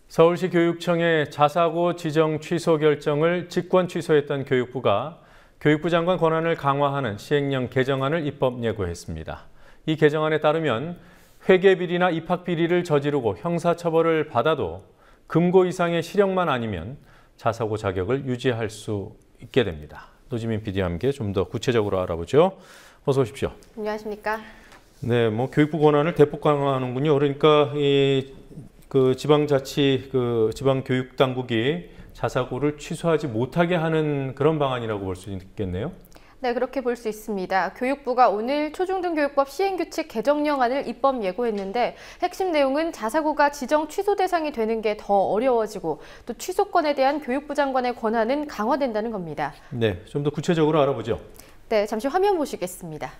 서울시 교육청의 자사고 지정 취소 결정을 직권 취소했던 교육부가 교육부 장관 권한을 강화하는 시행령 개정안을 입법 예고했습니다. 이 개정안에 따르면 회계비리나 입학비리를 저지르고 형사처벌을 받아도 금고 이상의 실형만 아니면 자사고 자격을 유지할 수 있게 됩니다. 노지민 PD와 함께 좀 더 구체적으로 알아보죠. 어서 오십시오. 안녕하십니까? 네, 교육부 권한을 대폭 강화하는군요. 그러니까 지방교육당국이 자사고를 취소하지 못하게 하는 그런 방안이라고 볼 수 있겠네요. 네, 그렇게 볼 수 있습니다. 교육부가 오늘 초중등교육법 시행규칙 개정령안을 입법 예고했는데 핵심 내용은 자사고가 지정 취소 대상이 되는 게 더 어려워지고 또 취소권에 대한 교육부 장관의 권한은 강화된다는 겁니다. 네, 좀 더 구체적으로 알아보죠. 네, 잠시 화면 보시겠습니다.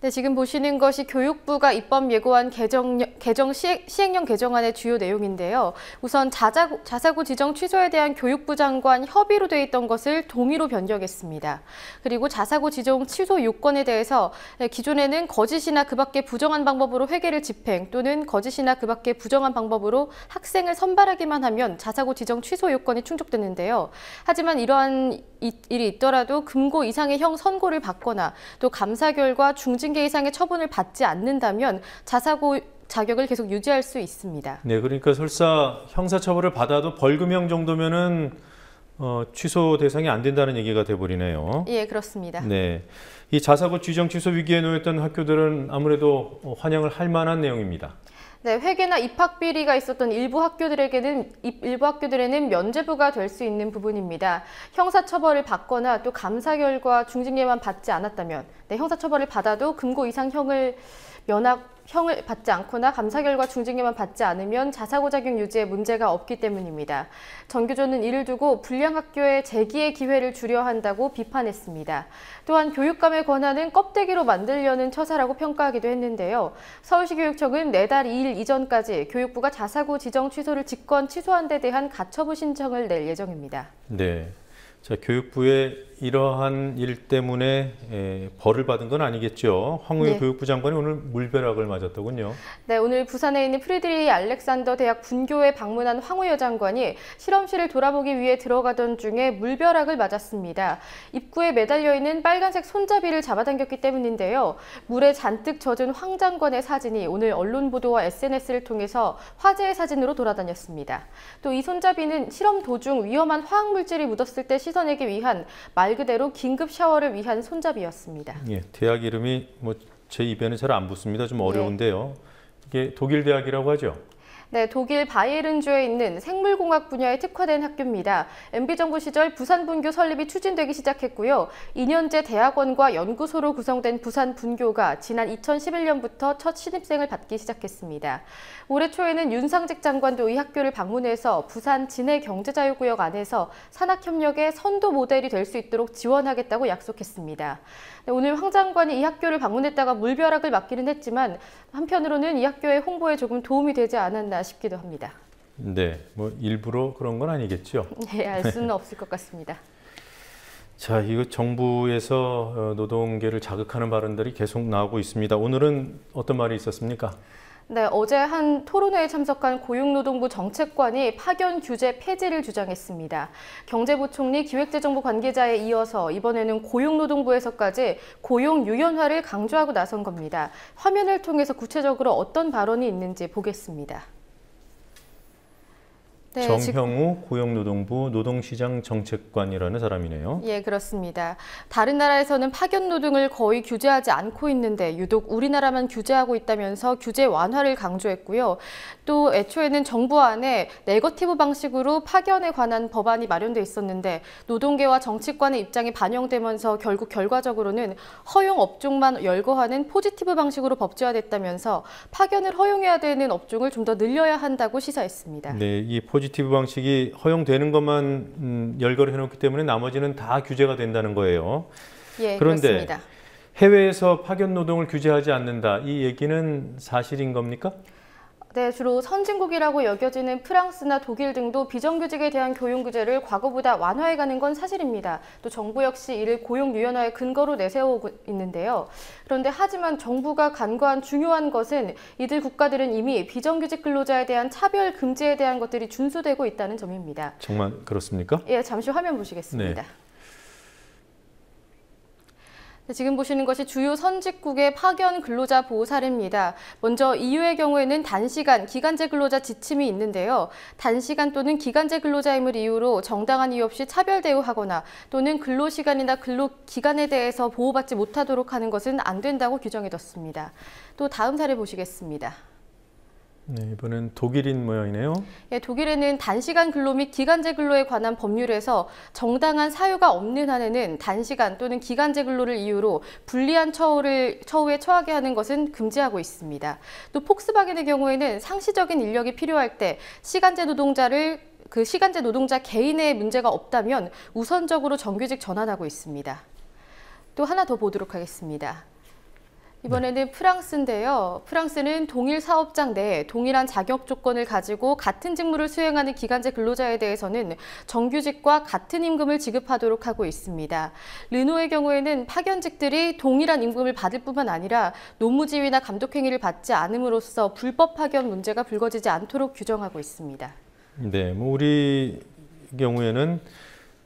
네, 지금 보시는 것이 교육부가 입법 예고한 시행령 개정안의 주요 내용인데요. 우선 자사고 지정 취소에 대한 교육부 장관 협의로 돼 있던 것을 동의로 변경했습니다. 그리고 자사고 지정 취소 요건에 대해서 기존에는 거짓이나 그 밖의 부정한 방법으로 회계를 집행 또는 거짓이나 그 밖의 부정한 방법으로 학생을 선발하기만 하면 자사고 지정 취소 요건이 충족되는데요. 하지만 이러한 일이 있더라도 금고 이상의 형 선고를 받거나 또 감사 결과 중징계 이상의 처분을 받지 않는다면 자사고 자격을 계속 유지할 수 있습니다. 네, 그러니까 설사 형사처벌을 받아도 벌금형 정도면은 취소 대상이 안 된다는 얘기가 돼버리네요. 예, 그렇습니다. 네, 이 자사고 지정 취소 위기에 놓였던 학교들은 아무래도 환영을 할 만한 내용입니다. 네, 회계나 입학 비리가 있었던 일부 학교들에는 면죄부가 될 수 있는 부분입니다. 형사처벌을 받거나 또 감사 결과 중징계만 받지 않았다면, 형사처벌을 받아도 금고 이상 형을 받지 않거나 감사 결과 중징계만 받지 않으면 자사고 자격 유지에 문제가 없기 때문입니다. 전교조는 이를 두고 불량 학교의 재기의 기회를 주려 한다고 비판했습니다. 또한 교육감의 권한은 껍데기로 만들려는 처사라고 평가하기도 했는데요. 서울시 교육청은 내달 2일 이전까지 교육부가 자사고 지정 취소를 직권 취소한 데 대한 가처분 신청을 낼 예정입니다. 네. 자, 교육부의 이러한 일 때문에 벌을 받은 건 아니겠죠. 황우여 네. 교육부 장관이 오늘 물벼락을 맞았더군요. 네, 오늘 부산에 있는 프리드리히 알렉산더 대학 분교에 방문한 황우여 장관이 실험실을 돌아보기 위해 들어가던 중에 물벼락을 맞았습니다. 입구에 매달려 있는 빨간색 손잡이를 잡아당겼기 때문인데요. 물에 잔뜩 젖은 황 장관의 사진이 오늘 언론 보도와 SNS를 통해서 화제의 사진으로 돌아다녔습니다. 또 이 손잡이는 실험 도중 위험한 화학 물질이 묻었을 때 씻어내기 위한 말 그대로 긴급 샤워를 위한 손잡이였습니다. 예, 대학 이름이 제 입에는 잘 안 붙습니다. 좀 어려운데요. 이게 독일 대학이라고 하죠? 네, 독일 바이에른주에 있는 생물공학 분야에 특화된 학교입니다. MB정부 시절 부산 분교 설립이 추진되기 시작했고요. 2년제 대학원과 연구소로 구성된 부산 분교가 지난 2011년부터 첫 신입생을 받기 시작했습니다. 올해 초에는 윤상직 장관도 이 학교를 방문해서 부산 진해경제자유구역 안에서 산학협력의 선도 모델이 될 수 있도록 지원하겠다고 약속했습니다. 네, 오늘 황 장관이 이 학교를 방문했다가 물벼락을 맞기는 했지만 한편으로는 이 학교의 홍보에 조금 도움이 되지 않았나 싶기도 합니다. 네, 일부러 그런 건 아니겠죠? 네, 알 수는 없을 것 같습니다. 자, 이거 정부에서 노동계를 자극하는 발언들이 계속 나오고 있습니다. 오늘은 어떤 말이 있었습니까? 네, 어제 한 토론회에 참석한 고용노동부 정책관이 파견 규제 폐지를 주장했습니다. 경제부총리 기획재정부 관계자에 이어서 이번에는 고용노동부에서까지 고용 유연화를 강조하고 나선 겁니다. 화면을 통해서 구체적으로 어떤 발언이 있는지 보겠습니다. 네, 정형우 고용노동부 노동시장 정책관이라는 사람이네요. 예, 그렇습니다. 다른 나라에서는 파견 노동을 거의 규제하지 않고 있는데 유독 우리나라만 규제하고 있다면서 규제 완화를 강조했고요. 또 애초에는 정부 안에 네거티브 방식으로 파견에 관한 법안이 마련돼 있었는데 노동계와 정치권의 입장이 반영되면서 결국 결과적으로는 허용 업종만 열거하는 포지티브 방식으로 법제화됐다면서 파견을 허용해야 되는 업종을 좀 더 늘려야 한다고 시사했습니다. 네, 이 포지티브 방식이 허용되는 것만 열거를 해놓기 때문에 나머지는 다 규제가 된다는 거예요. 예, 그런데 그렇습니다. 해외에서 파견 노동을 규제하지 않는다. 이 얘기는 사실인 겁니까? 네, 주로 선진국이라고 여겨지는 프랑스나 독일 등도 비정규직에 대한 교육 규제를 과거보다 완화해가는 건 사실입니다. 또 정부 역시 이를 고용 유연화의 근거로 내세우고 있는데요. 그런데 하지만 정부가 간과한 중요한 것은 이들 국가들은 이미 비정규직 근로자에 대한 차별 금지에 대한 것들이 준수되고 있다는 점입니다. 정말 그렇습니까? 예, 잠시 화면 보시겠습니다. 네. 지금 보시는 것이 주요 선진국의 파견 근로자 보호 사례입니다. 먼저 EU의 경우에는 단시간 기간제 근로자 지침이 있는데요. 단시간 또는 기간제 근로자임을 이유로 정당한 이유 없이 차별 대우하거나 또는 근로시간이나 근로기간에 대해서 보호받지 못하도록 하는 것은 안 된다고 규정해뒀습니다. 또 다음 사례 보시겠습니다. 네, 이번엔 독일인 모양이네요. 예, 독일에는 단시간 근로 및 기간제 근로에 관한 법률에서 정당한 사유가 없는 한에는 단시간 또는 기간제 근로를 이유로 불리한 처우에 처하게 하는 것은 금지하고 있습니다. 또 폭스바겐의 경우에는 상시적인 인력이 필요할 때 시간제 노동자 개인의 문제가 없다면 우선적으로 정규직 전환하고 있습니다. 또 하나 더 보도록 하겠습니다. 이번에는 프랑스인데요. 프랑스는 동일 사업장 내에 동일한 자격 조건을 가지고 같은 직무를 수행하는 기간제 근로자에 대해서는 정규직과 같은 임금을 지급하도록 하고 있습니다. 르노의 경우에는 파견직들이 동일한 임금을 받을 뿐만 아니라 노무지휘나 감독행위를 받지 않음으로써 불법 파견 문제가 불거지지 않도록 규정하고 있습니다. 네, 우리 경우에는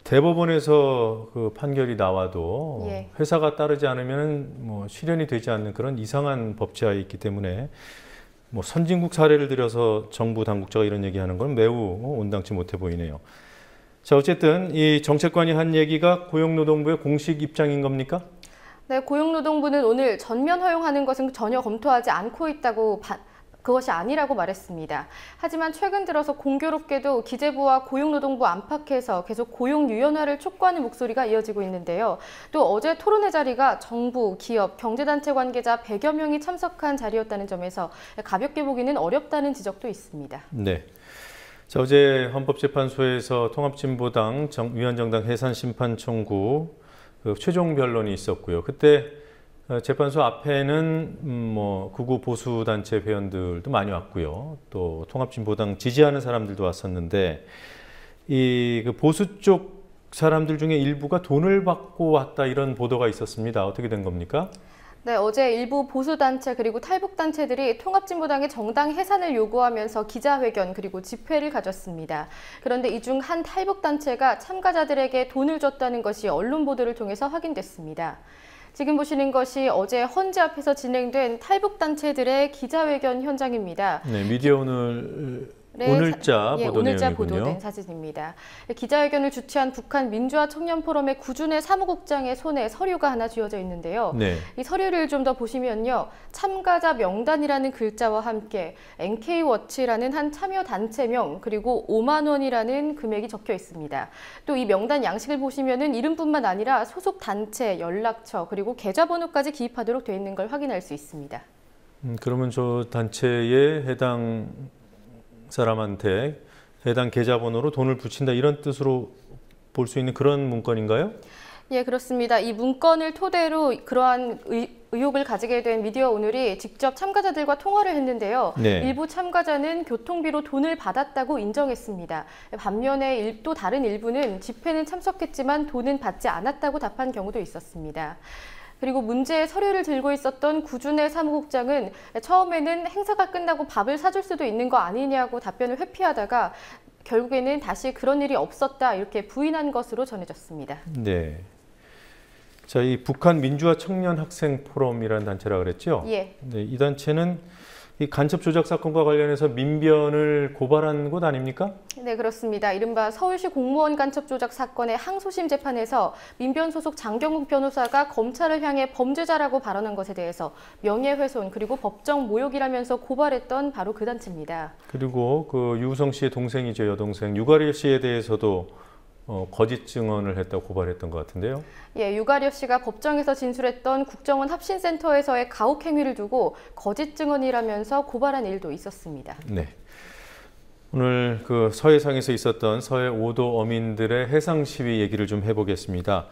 대법원에서 그 판결이 나와도 예. 회사가 따르지 않으면 실현이 되지 않는 그런 이상한 법제하에 있기 때문에 선진국 사례를 들여서 정부 당국자가 이런 얘기하는 건 매우 온당치 못해 보이네요. 자, 어쨌든 이 정책관이 한 얘기가 고용노동부의 공식 입장인 겁니까? 네, 고용노동부는 오늘 전면 허용하는 것은 전혀 검토하지 않고 있다고 그것이 아니라고 말했습니다. 하지만 최근 들어서 공교롭게도 기재부와 고용노동부 안팎에서 계속 고용 유연화를 촉구하는 목소리가 이어지고 있는데요. 또 어제 토론회 자리가 정부, 기업, 경제단체 관계자 100여 명이 참석한 자리였다는 점에서 가볍게 보기는 어렵다는 지적도 있습니다. 네. 자, 어제 헌법재판소에서 통합진보당 위헌정당 해산심판 청구 최종 변론이 있었고요. 그때 재판소 앞에는 극우 보수단체 회원들도 많이 왔고요. 또 통합진보당 지지하는 사람들도 왔었는데 그 보수 쪽 사람들 중에 일부가 돈을 받고 왔다 이런 보도가 있었습니다. 어떻게 된 겁니까? 네, 어제 일부 보수단체 그리고 탈북단체들이 통합진보당의 정당 해산을 요구하면서 기자회견 그리고 집회를 가졌습니다. 그런데 이 중 한 탈북단체가 참가자들에게 돈을 줬다는 것이 언론 보도를 통해서 확인됐습니다. 지금 보시는 것이 어제 헌재 앞에서 진행된 탈북단체들의 기자회견 현장입니다. 네, 미디어 오늘자 보도 오늘자 내용이군요. 보도된 사진입니다. 기자회견을 주최한 북한 민주화 청년포럼의 구준의 사무국장의 손에 서류가 하나 쥐어져 있는데요. 네. 이 서류를 좀 더 보시면요. 참가자 명단이라는 글자와 함께 NK워치라는 한 참여 단체명 그리고 5만 원이라는 금액이 적혀 있습니다. 또 이 명단 양식을 보시면은 이름뿐만 아니라 소속 단체, 연락처 그리고 계좌번호까지 기입하도록 되어 있는 걸 확인할 수 있습니다. 그러면 저 단체에 해당 사람한테 해당 계좌번호로 돈을 붙인다 이런 뜻으로 볼 수 있는 그런 문건인가요? 예, 그렇습니다. 이 문건을 토대로 그러한 의혹을 가지게 된 미디어 오늘이 직접 참가자들과 통화를 했는데요. 네. 일부 참가자는 교통비로 돈을 받았다고 인정했습니다. 반면에 또 다른 일부는 집회는 참석했지만 돈은 받지 않았다고 답한 경우도 있었습니다. 그리고 문제의 서류를 들고 있었던 구준의 사무국장은 처음에는 행사가 끝나고 밥을 사줄 수도 있는 거 아니냐고 답변을 회피하다가 결국에는 다시 그런 일이 없었다 이렇게 부인한 것으로 전해졌습니다. 네. 자, 이 북한 민주화 청년 학생 포럼이라는 단체라 그랬죠? 예. 네, 이 단체는 이 간첩 조작 사건과 관련해서 민변을 고발한 곳 아닙니까? 네, 그렇습니다. 이른바 서울시 공무원 간첩 조작 사건의 항소심 재판에서 민변 소속 장경욱 변호사가 검찰을 향해 범죄자라고 발언한 것에 대해서 명예훼손 그리고 법정 모욕이라면서 고발했던 바로 그 단체입니다. 그리고 그 유우성 씨의 동생이죠, 여동생 유가리 씨에 대해서도 거짓 증언을 했다고 고발했던 것 같은데요. 예, 유가려 씨가 법정에서 진술했던 국정원 합신센터에서의 가혹 행위를 두고 거짓 증언이라면서 고발한 일도 있었습니다. 네. 오늘 그 서해상에서 있었던 서해 5도 어민들의 해상 시위 얘기를 좀 해보겠습니다.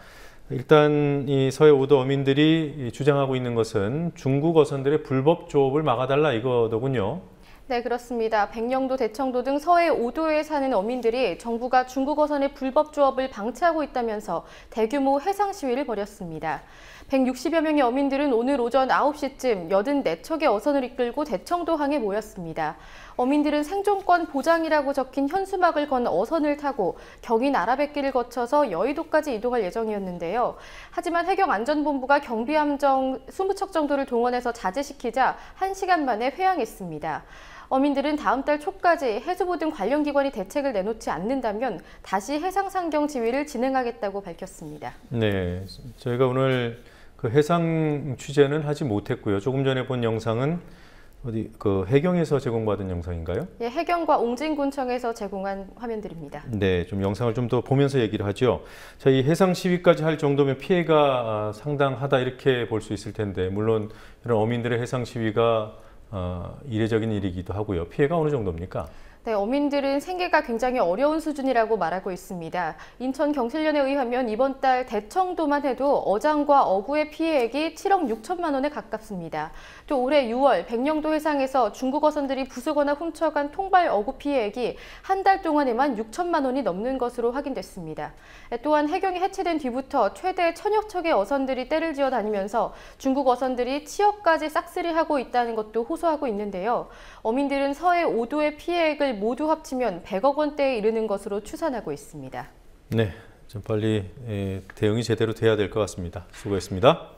일단 이 서해 5도 어민들이 주장하고 있는 것은 중국 어선들의 불법 조업을 막아달라 이거더군요. 네, 그렇습니다. 백령도, 대청도 등 서해 5도에 사는 어민들이 정부가 중국 어선의 불법 조업을 방치하고 있다면서 대규모 해상 시위를 벌였습니다. 160여 명의 어민들은 오늘 오전 9시쯤 84척의 어선을 이끌고 대청도항에 모였습니다. 어민들은 생존권 보장이라고 적힌 현수막을 건 어선을 타고 경인 아라뱃길을 거쳐서 여의도까지 이동할 예정이었는데요. 하지만 해경안전본부가 경비함정 20척 정도를 동원해서 자제시키자 1시간 만에 회항했습니다. 어민들은 다음 달 초까지 해수부 등 관련 기관이 대책을 내놓지 않는다면 다시 해상 상경 지휘를 진행하겠다고 밝혔습니다. 네, 저희가 오늘 그 해상 취재는 하지 못했고요. 조금 전에 본 영상은 해경에서 제공받은 영상인가요? 예, 해경과 옹진군청에서 제공한 화면들입니다. 네, 좀 영상을 좀 더 보면서 얘기를 하죠. 자, 이 해상 시위까지 할 정도면 피해가 상당하다 이렇게 볼 수 있을 텐데, 물론 이런 어민들의 해상 시위가 이례적인 일이기도 하고요. 피해가 어느 정도입니까? 네, 어민들은 생계가 굉장히 어려운 수준이라고 말하고 있습니다. 인천경실련에 의하면 이번 달 대청도만 해도 어장과 어구의 피해액이 7억 6천만 원에 가깝습니다. 또 올해 6월 백령도 해상에서 중국 어선들이 부수거나 훔쳐간 통발 어구 피해액이 한 달 동안에만 6천만 원이 넘는 것으로 확인됐습니다. 또한 해경이 해체된 뒤부터 최대 1000여 척의 어선들이 떼를 지어 다니면서 중국 어선들이 치역까지 싹쓸이하고 있다는 것도 호소하고 있는데요. 어민들은 서해 5도의 피해액을 모두 합치면 100억 원대에 이르는 것으로 추산하고 있습니다. 네, 좀 빨리 대응이 제대로 돼야 될 것 같습니다. 수고했습니다.